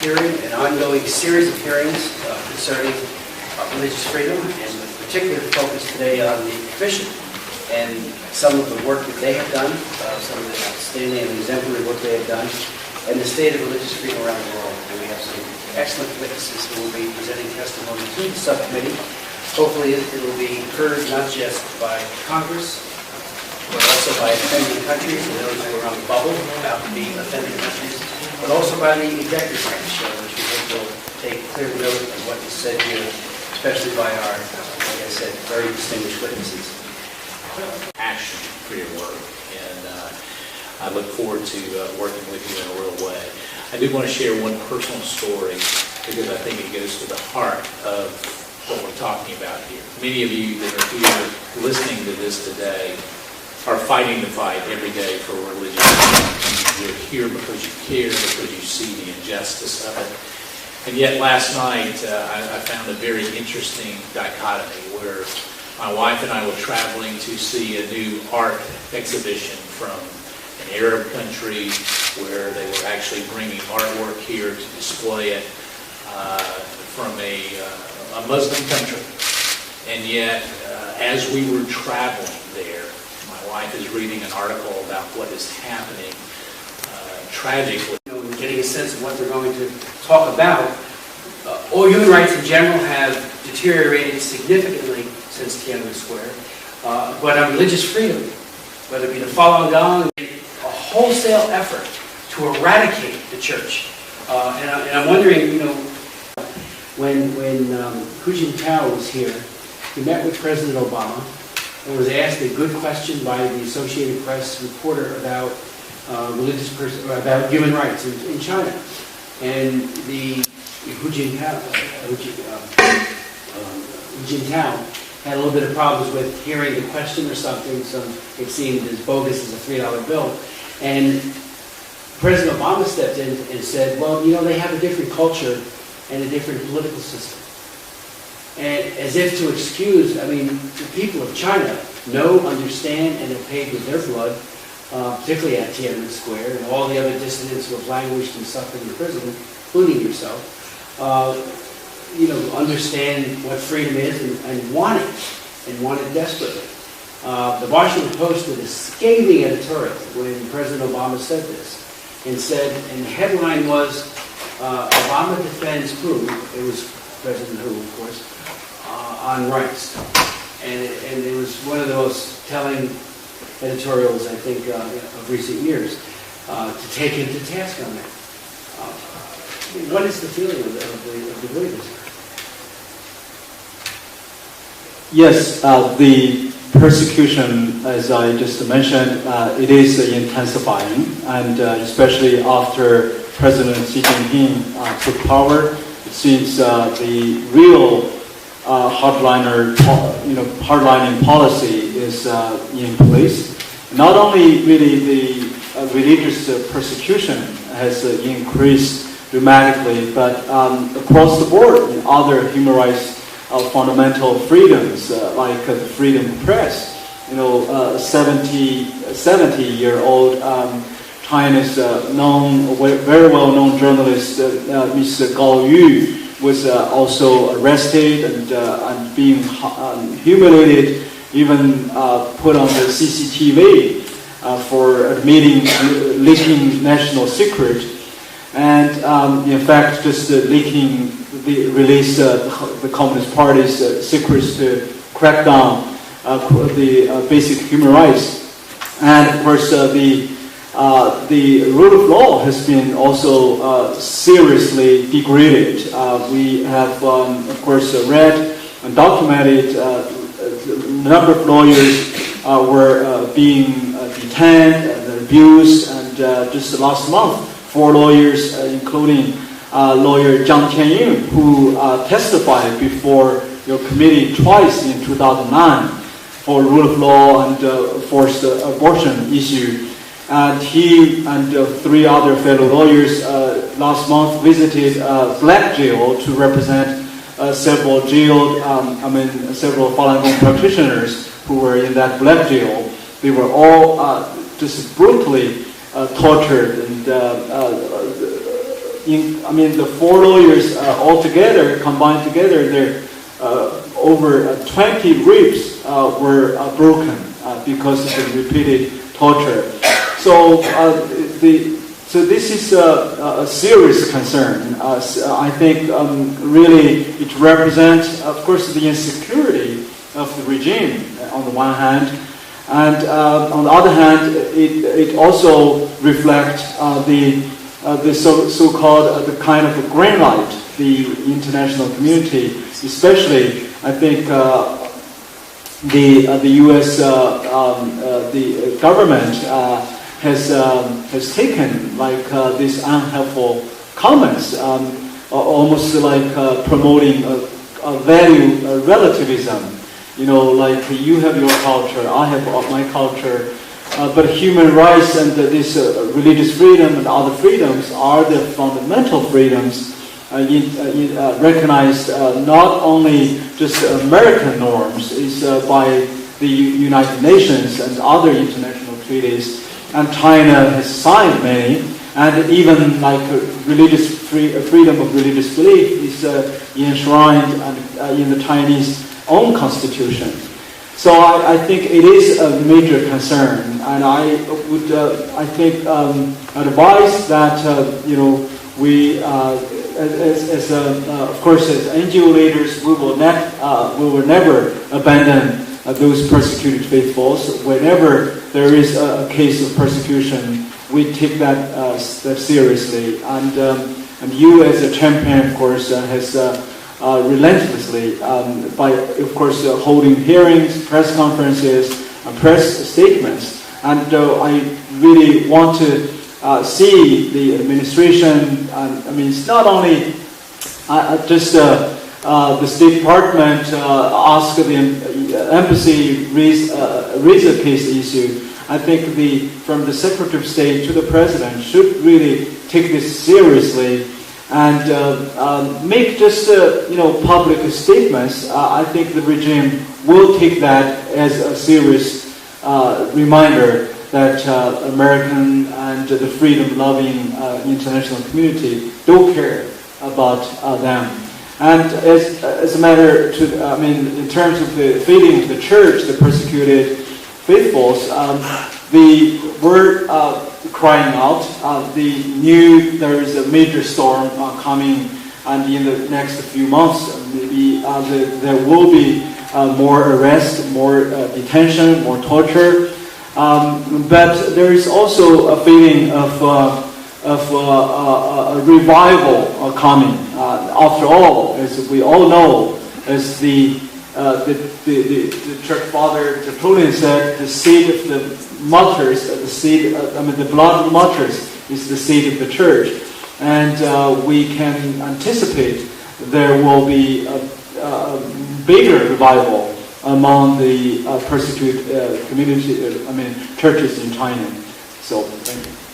hearing, an ongoing series of hearings concerning religious freedom, and with particular focus today on the Commission and some of the work that they have done, some of the outstanding and exemplary work they have done, and the state of religious freedom around the world. And we have some excellent witnesses who will be presenting testimony to the subcommittee. Hopefully it will be heard not just by Congress, but also by offending countries and those who are on the bubble about to be offending countries, but also by the executive branch, which we hope will take clear note of what is said here, especially by our, like I said, very distinguished witnesses. Action for your work, and I look forward to working with you in a real way. I do want to share one personal story because I think it goes to the heart of what we're talking about here. Many of you that are here listening to this today are fighting the fight every day for religious freedom. You're here because you care, because you see the injustice of it. And yet last night I found a very interesting dichotomy where my wife and I were traveling to see a new art exhibition from an Arab country where they were actually bringing artwork here to display it from a Muslim country. And yet, as we were traveling there, my wife is reading an article about what is happening tragically. Getting a sense of what they're going to talk about. All human rights in general have deteriorated significantly since Tiananmen Square, but on religious freedom, whether it be the Falun Gong, a wholesale effort to eradicate the church. And I'm wondering, when Hu Jintao was here, he met with President Obama and was asked a good question by the Associated Press reporter about about human rights in China. And the Hu Jintao had a little bit of problems with hearing the question or something, it seemed as bogus as a $3 bill. And President Obama stepped in and said, well, they have a different culture and a different political system. And as if to excuse, the people of China know, understand, and have paid with their blood, particularly at Tiananmen Square, and all the other dissidents who have languished and suffered in prison, including yourself, understand what freedom is and want it desperately. The Washington Post did a scathing editorial when President Obama said this, and the headline was, Obama defends who? It was President Hu, of course, on rights. And it was one of the most telling editorials, I think, of recent years, to take him to task on that. What is the feeling of the believers? Yes, the persecution, as I just mentioned, it is intensifying, and especially after President Xi Jinping took power, it seems the real hardlining policy is in place. Not only really the religious persecution has increased dramatically, but across the board in other human rights fundamental freedoms like the freedom of press. 70-year-old China's very well-known journalist Ms. Gao Yu was also arrested and being humiliated, even put on the CCTV for admitting leaking national secret, and in fact just release the Communist Party's secrets to crack down the basic human rights. And of course the rule of law has been also seriously degraded. We have, of course, read and documented a number of lawyers were being detained and abused, and just last month, 4 lawyers, including lawyer Zhang Tianying, who testified before your committee twice in 2009 for rule of law and forced abortion issue. And he and 3 other fellow lawyers last month visited Black Jail to represent several several Falun Gong practitioners who were in that Black Jail. They were all just brutally tortured and the 4 lawyers altogether, combined together, there over 20 ribs were broken because of the repeated torture. So this is a serious concern. I think really it represents, of course, the insecurity of the regime on the one hand, and on the other hand, it also reflects the so-called the kind of a green light the international community, especially I think the U.S. The government has taken like these unhelpful comments, almost like promoting a value relativism. You know, like you have your culture, I have my culture, but human rights and this religious freedom and other freedoms are the fundamental freedoms recognized not only just American norms, is by the United Nations and other international treaties, and China has signed many, and even like religious freedom of religious belief is enshrined in the Chinese own constitution. So I think it is a major concern, and I would advise that we of course as NGO leaders we will never abandon those persecuted faithfuls. Whenever there is a case of persecution, we take that seriously, and you as a champion, of course, has relentlessly by of course holding hearings, press conferences, press statements, and I really want to see the administration. It's not only just the State Department ask the embassy raise a case issue. I think from the Secretary of State to the President should really take this seriously and make just public statements. I think the regime will take that as a serious reminder that American and the freedom-loving international community don't care about them. And as a matter in terms of the feeding of the church, the persecuted faithfuls, they were crying out. They knew there is a major storm coming, and in the next few months, maybe there will be more arrest, more detention, more torture. But there is also a feeling of a revival coming. After all, as we all know, as the church father Tertullian said, the seed of the martyrs, the blood of the martyrs is the seed of the church, and we can anticipate there will be a bigger revival among the persecuted community, churches in China. So, thank you.